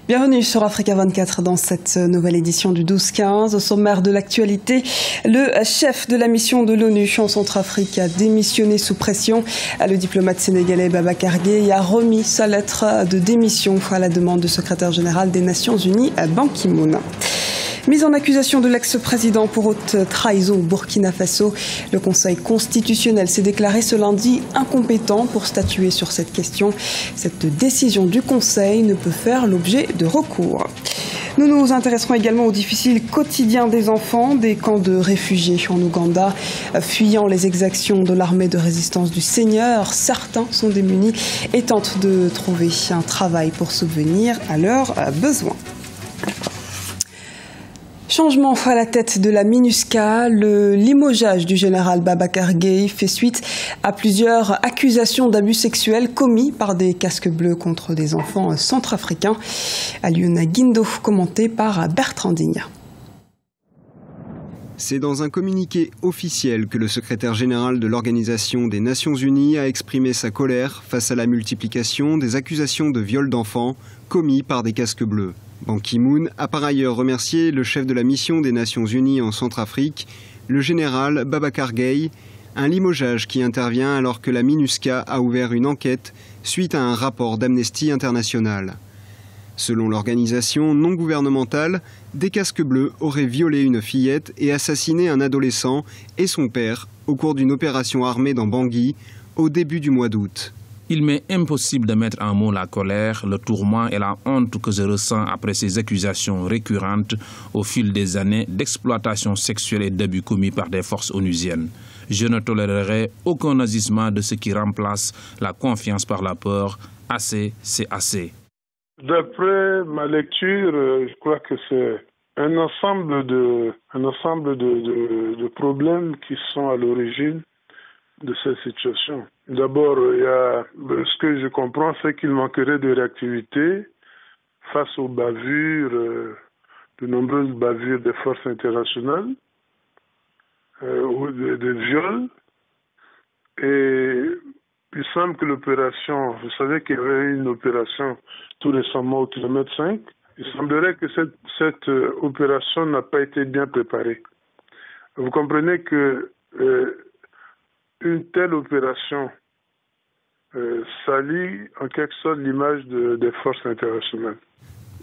Bienvenue sur Africa 24 dans cette nouvelle édition du 12-15. Au sommaire de l'actualité, le chef de la mission de l'ONU en Centrafrique a démissionné sous pression. Le diplomate sénégalais Babacar Gaye a remis sa lettre de démission à la demande du secrétaire général des Nations Unies, Ban Ki-moon. Mise en accusation de l'ex-président pour haute trahison au Burkina Faso, le Conseil constitutionnel s'est déclaré ce lundi incompétent pour statuer sur cette question. Cette décision du Conseil ne peut faire l'objet de recours. Nous nous intéresserons également au difficile quotidien des enfants des camps de réfugiés en Ouganda. Fuyant les exactions de l'armée de résistance du Seigneur, certains sont démunis et tentent de trouver un travail pour subvenir à leurs besoins. Changement à la tête de la MINUSCA, le limogeage du général Babacar Gaye fait suite à plusieurs accusations d'abus sexuels commis par des casques bleus contre des enfants centrafricains. Aliouna Guindo, commenté par Bertrand Digne. C'est dans un communiqué officiel que le secrétaire général de l'Organisation des Nations Unies a exprimé sa colère face à la multiplication des accusations de viol d'enfants commis par des casques bleus. Ban Ki-moon a par ailleurs remercié le chef de la mission des Nations Unies en Centrafrique, le général Babacar Gaye, un limogeage qui intervient alors que la MINUSCA a ouvert une enquête suite à un rapport d'Amnesty International. Selon l'organisation non gouvernementale, des casques bleus auraient violé une fillette et assassiné un adolescent et son père au cours d'une opération armée dans Bangui au début du mois d'août. Il m'est impossible de mettre en mots la colère, le tourment et la honte que je ressens après ces accusations récurrentes au fil des années d'exploitation sexuelle et d'abus commis par des forces onusiennes. Je ne tolérerai aucun agissement de ce qui remplace la confiance par la peur. Assez, c'est assez. D'après ma lecture, je crois que c'est un ensemble de problèmes qui sont à l'origine de cette situation. D'abord, ce que je comprends, c'est qu'il manquerait de réactivité face aux bavures, de nombreuses bavures des forces internationales, ou des viols. Et il semble que l'opération, vous savez qu'il y avait une opération tout récemment au kilomètre 5, il semblerait que cette opération n'a pas été bien préparée. Vous comprenez que une telle opération salit en quelque sorte l'image des forces internationales.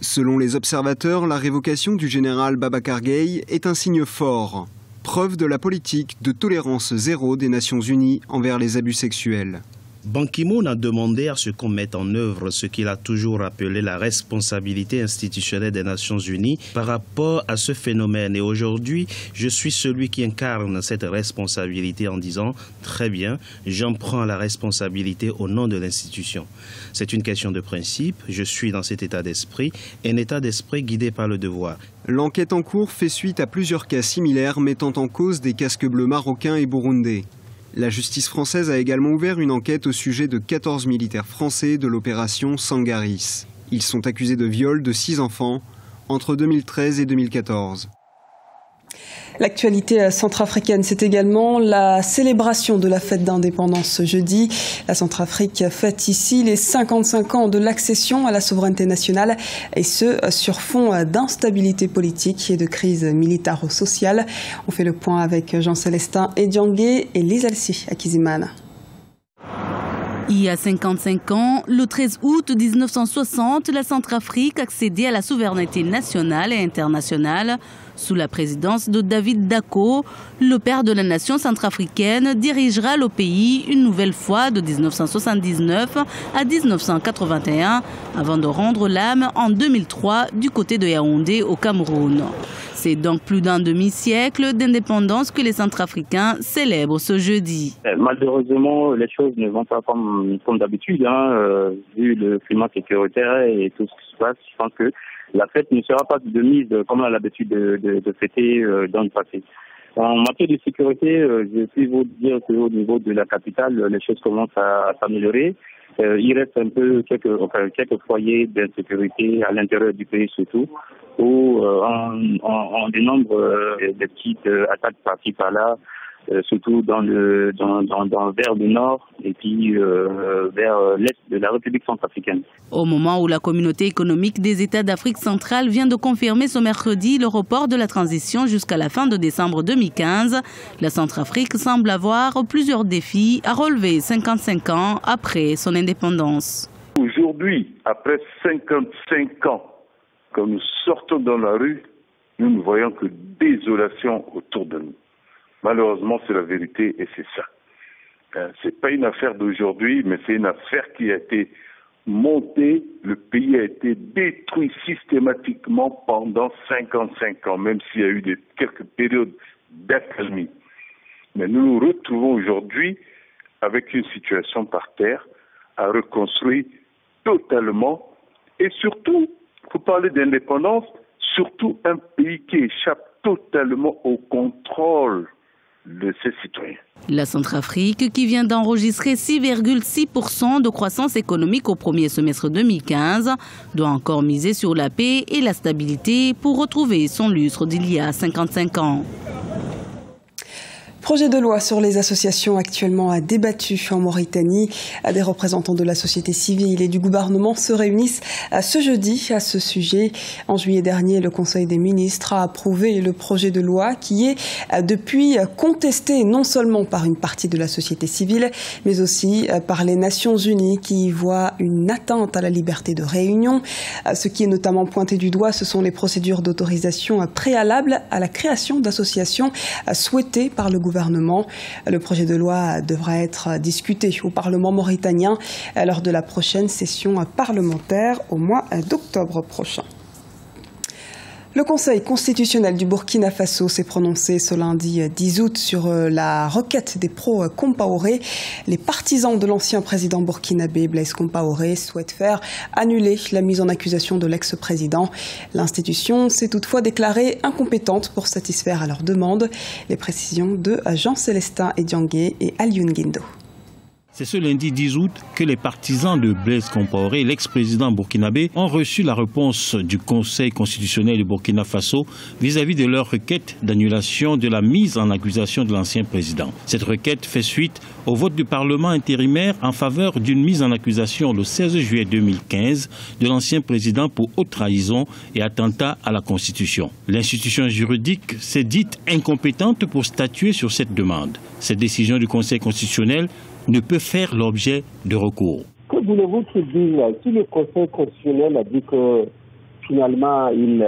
Selon les observateurs, la révocation du général Babacar Gaye est un signe fort, preuve de la politique de tolérance zéro des Nations Unies envers les abus sexuels. Ban Ki-moon a demandé à ce qu'on mette en œuvre ce qu'il a toujours appelé la responsabilité institutionnelle des Nations Unies par rapport à ce phénomène. Et aujourd'hui, je suis celui qui incarne cette responsabilité en disant « Très bien, j'en prends la responsabilité au nom de l'institution ». C'est une question de principe, je suis dans cet état d'esprit, un état d'esprit guidé par le devoir. L'enquête en cours fait suite à plusieurs cas similaires mettant en cause des casques bleus marocains et burundais. La justice française a également ouvert une enquête au sujet de 14 militaires français de l'opération Sangaris. Ils sont accusés de viol de 6 enfants entre 2013 et 2014. L'actualité centrafricaine, c'est également la célébration de la fête d'indépendance jeudi. La Centrafrique fête ici les 55 ans de l'accession à la souveraineté nationale, et ce, sur fond d'instabilité politique et de crise militaro-sociale. On fait le point avec Jean-Célestin Ediangué et Lise Alcy à Kizimana. Il y a 55 ans, le 13 août 1960, la Centrafrique accédait à la souveraineté nationale et internationale. Sous la présidence de David Dacko, le père de la nation centrafricaine dirigera le pays une nouvelle fois de 1979 à 1981, avant de rendre l'âme en 2003 du côté de Yaoundé au Cameroun. C'est donc plus d'un demi-siècle d'indépendance que les Centrafricains célèbrent ce jeudi. Malheureusement, les choses ne vont pas comme d'habitude, vu le climat sécuritaire et tout ce qui se passe. Je pense que la fête ne sera pas de mise comme on a l'habitude de fêter dans le passé. En matière de sécurité, je puis vous dire qu'au niveau de la capitale, les choses commencent à s'améliorer. Il reste un peu quelques foyers d'insécurité à l'intérieur du pays surtout, où on dénombre des petites attaques par-ci par-là surtout vers le nord et puis vers l'est de la République centrafricaine. Au moment où la communauté économique des États d'Afrique centrale vient de confirmer ce mercredi le report de la transition jusqu'à la fin de décembre 2015, la Centrafrique semble avoir plusieurs défis à relever 55 ans après son indépendance. Aujourd'hui, après 55 ans, quand nous sortons dans la rue, nous ne voyons que désolation autour de nous. Malheureusement, c'est la vérité et c'est ça. C'est pas une affaire d'aujourd'hui, mais c'est une affaire qui a été montée. Le pays a été détruit systématiquement pendant 55 ans, même s'il y a eu quelques périodes d'accalmie. Mais nous nous retrouvons aujourd'hui avec une situation par terre à reconstruire totalement. Et surtout, pour parler d'indépendance, surtout un pays qui échappe totalement au contrôle de ses citoyens. La Centrafrique, qui vient d'enregistrer 6,6% de croissance économique au premier semestre 2015, doit encore miser sur la paix et la stabilité pour retrouver son lustre d'il y a 55 ans. Projet de loi sur les associations actuellement débattu en Mauritanie. Des représentants de la société civile et du gouvernement se réunissent ce jeudi à ce sujet. En juillet dernier, le Conseil des ministres a approuvé le projet de loi qui est depuis contesté non seulement par une partie de la société civile, mais aussi par les Nations Unies qui y voient une atteinte à la liberté de réunion. Ce qui est notamment pointé du doigt, ce sont les procédures d'autorisation préalables à la création d'associations souhaitées par le gouvernement. Le projet de loi devra être discuté au Parlement mauritanien lors de la prochaine session parlementaire au mois d'octobre prochain. Le Conseil constitutionnel du Burkina Faso s'est prononcé ce lundi 10 août sur la requête des pro-Compaoré. Les partisans de l'ancien président burkinabé Blaise Compaoré souhaitent faire annuler la mise en accusation de l'ex-président. L'institution s'est toutefois déclarée incompétente pour satisfaire à leurs demandes. Les précisions de Jean-Célestin Ediangué et Alioune Guindo. C'est ce lundi 10 août que les partisans de Blaise Compaoré, l'ex-président burkinabé, ont reçu la réponse du Conseil constitutionnel du Burkina Faso vis-à-vis de leur requête d'annulation de la mise en accusation de l'ancien président. Cette requête fait suite au vote du Parlement intérimaire en faveur d'une mise en accusation le 16 juillet 2015 de l'ancien président pour haute trahison et attentat à la Constitution. L'institution juridique s'est dite incompétente pour statuer sur cette demande. Cette décision du Conseil constitutionnel ne peut faire l'objet de recours. Que voulez-vous qu'il dise? Si le Conseil constitutionnel a dit que finalement ils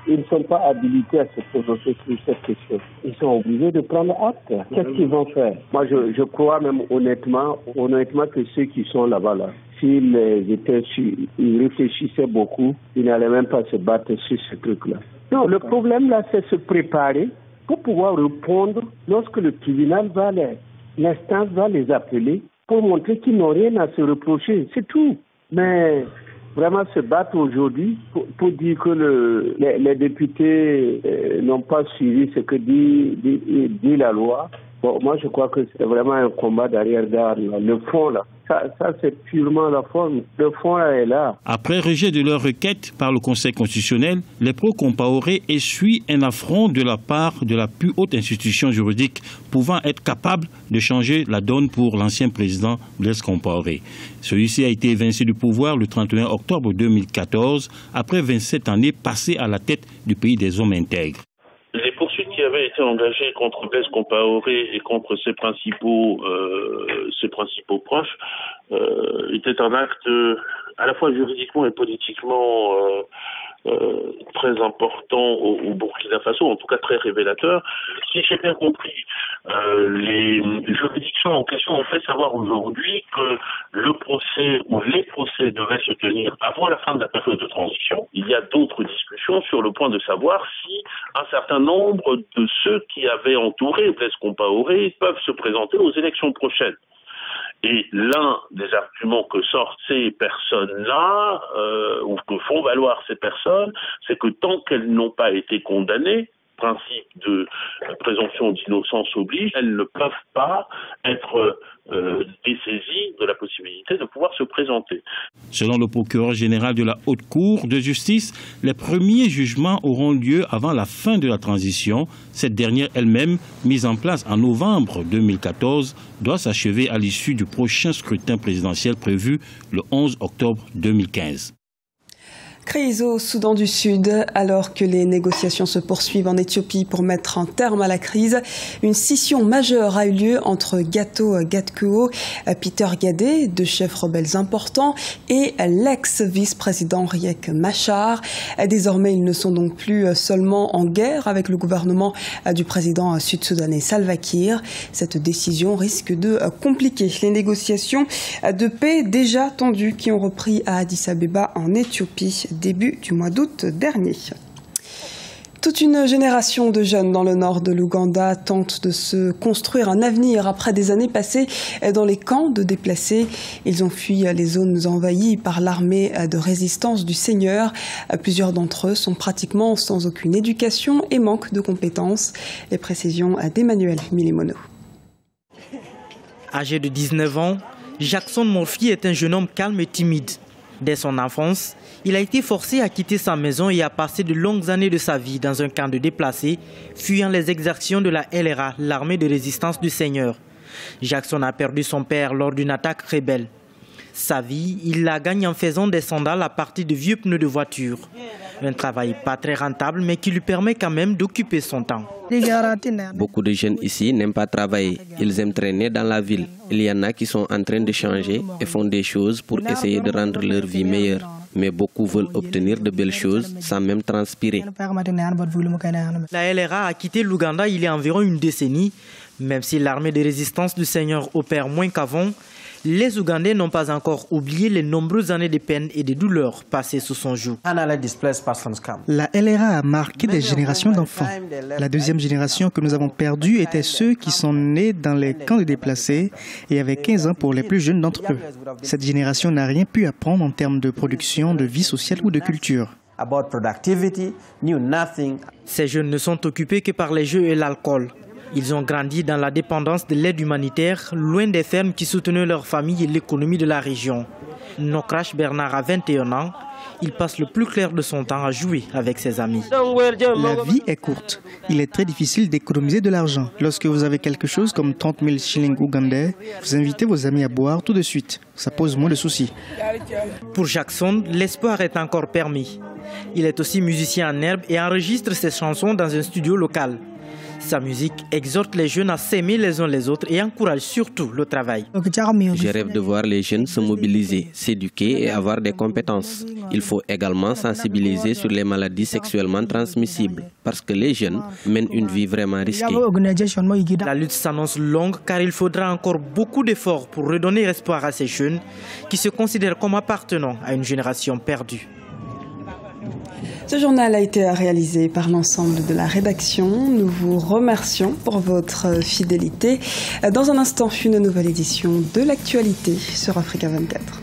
ne sont pas habilités à se prononcer sur cette question, ils sont obligés de prendre acte. Qu'est-ce qu'ils vont faire? Moi je crois même honnêtement que ceux qui sont là-bas, s'ils ils réfléchissaient beaucoup, ils n'allaient même pas se battre sur ce truc-là. Non, le problème là, c'est se préparer pour pouvoir répondre lorsque le tribunal l'instance va les appeler pour montrer qu'ils n'ont rien à se reprocher. C'est tout. Mais vraiment se battre aujourd'hui pour dire que les députés n'ont pas suivi ce que dit la loi. Bon, moi, je crois que c'est vraiment un combat d'arrière-garde. Le fond, là, ça c'est purement la forme. Le fond, là, est là. Après rejet de leur requête par le Conseil constitutionnel, les pro-Compaoré essuient un affront de la part de la plus haute institution juridique pouvant être capable de changer la donne pour l'ancien président Blaise Compaoré. Celui-ci a été évincé du pouvoir le 31 octobre 2014, après 27 années passées à la tête du pays des hommes intègres. Les poursuites qui avaient été engagées contre Blaise Compaoré et contre ses principaux proches étaient un acte à la fois juridiquement et politiquement très important au Burkina Faso, en tout cas très révélateur. Si j'ai bien compris, les juridictions en question ont fait savoir aujourd'hui que le procès ou les procès devaient se tenir avant la fin de la période de transition. Il y a d'autres discussions sur le point de savoir si un certain nombre de ceux qui avaient entouré Blaise Compaoré peuvent se présenter aux élections prochaines. Et l'un des arguments que sortent ces personnes-là, ou que font valoir ces personnes, c'est que tant qu'elles n'ont pas été condamnées, principe de présomption d'innocence oblige, elles ne peuvent pas être dessaisies de la possibilité de pouvoir se présenter. Selon le procureur général de la Haute Cour de justice, les premiers jugements auront lieu avant la fin de la transition. Cette dernière elle-même, mise en place en novembre 2014, doit s'achever à l'issue du prochain scrutin présidentiel prévu le 11 octobre 2015. Crise au Soudan du Sud, alors que les négociations se poursuivent en Éthiopie pour mettre un terme à la crise. Une scission majeure a eu lieu entre Gato Gatkuo, Peter Gadé, deux chefs rebelles importants, et l'ex-vice-président Riek Machar. Désormais, ils ne sont donc plus seulement en guerre avec le gouvernement du président sud-soudanais Salva Kiir. Cette décision risque de compliquer les négociations de paix déjà tendues qui ont repris à Addis Abeba en Éthiopie début du mois d'août dernier. Toute une génération de jeunes dans le nord de l'Ouganda tente de se construire un avenir après des années passées dans les camps de déplacés. Ils ont fui les zones envahies par l'armée de résistance du Seigneur. Plusieurs d'entre eux sont pratiquement sans aucune éducation et manquent de compétences. Les précisions d'Emmanuel Milimono. Âgé de 19 ans, Jackson Murphy est un jeune homme calme et timide. Dès son enfance, il a été forcé à quitter sa maison et a passé de longues années de sa vie dans un camp de déplacés, fuyant les exactions de la LRA, l'armée de résistance du Seigneur. Jackson a perdu son père lors d'une attaque rebelle. Sa vie, il la gagne en faisant des sandales à partir de vieux pneus de voiture. Un travail pas très rentable, mais qui lui permet quand même d'occuper son temps. Beaucoup de jeunes ici n'aiment pas travailler. Ils aiment traîner dans la ville. Il y en a qui sont en train de changer et font des choses pour essayer de rendre leur vie meilleure. Mais beaucoup veulent obtenir de belles choses sans même transpirer. La LRA a quitté l'Ouganda il y a environ une décennie. Même si l'armée de résistance du Seigneur opère moins qu'avant, les Ougandais n'ont pas encore oublié les nombreuses années de peine et de douleurs passées sous son joug. La LRA a marqué des générations d'enfants. La deuxième génération que nous avons perdue était ceux qui sont nés dans les camps de déplacés et avaient 15 ans pour les plus jeunes d'entre eux. Cette génération n'a rien pu apprendre en termes de production, de vie sociale ou de culture. Ces jeunes ne sont occupés que par les jeux et l'alcool. Ils ont grandi dans la dépendance de l'aide humanitaire, loin des fermes qui soutenaient leur famille et l'économie de la région. Nokrash Bernard a 21 ans. Il passe le plus clair de son temps à jouer avec ses amis. La vie est courte. Il est très difficile d'économiser de l'argent. Lorsque vous avez quelque chose comme 30 000 shillings ougandais, vous invitez vos amis à boire tout de suite. Ça pose moins de soucis. Pour Jackson, l'espoir est encore permis. Il est aussi musicien en herbe et enregistre ses chansons dans un studio local. Sa musique exhorte les jeunes à s'aimer les uns les autres et encourage surtout le travail. Je rêve de voir les jeunes se mobiliser, s'éduquer et avoir des compétences. Il faut également sensibiliser sur les maladies sexuellement transmissibles, parce que les jeunes mènent une vie vraiment risquée. La lutte s'annonce longue car il faudra encore beaucoup d'efforts pour redonner espoir à ces jeunes qui se considèrent comme appartenant à une génération perdue. Ce journal a été réalisé par l'ensemble de la rédaction. Nous vous remercions pour votre fidélité. Dans un instant, une nouvelle édition de l'actualité sur Africa 24.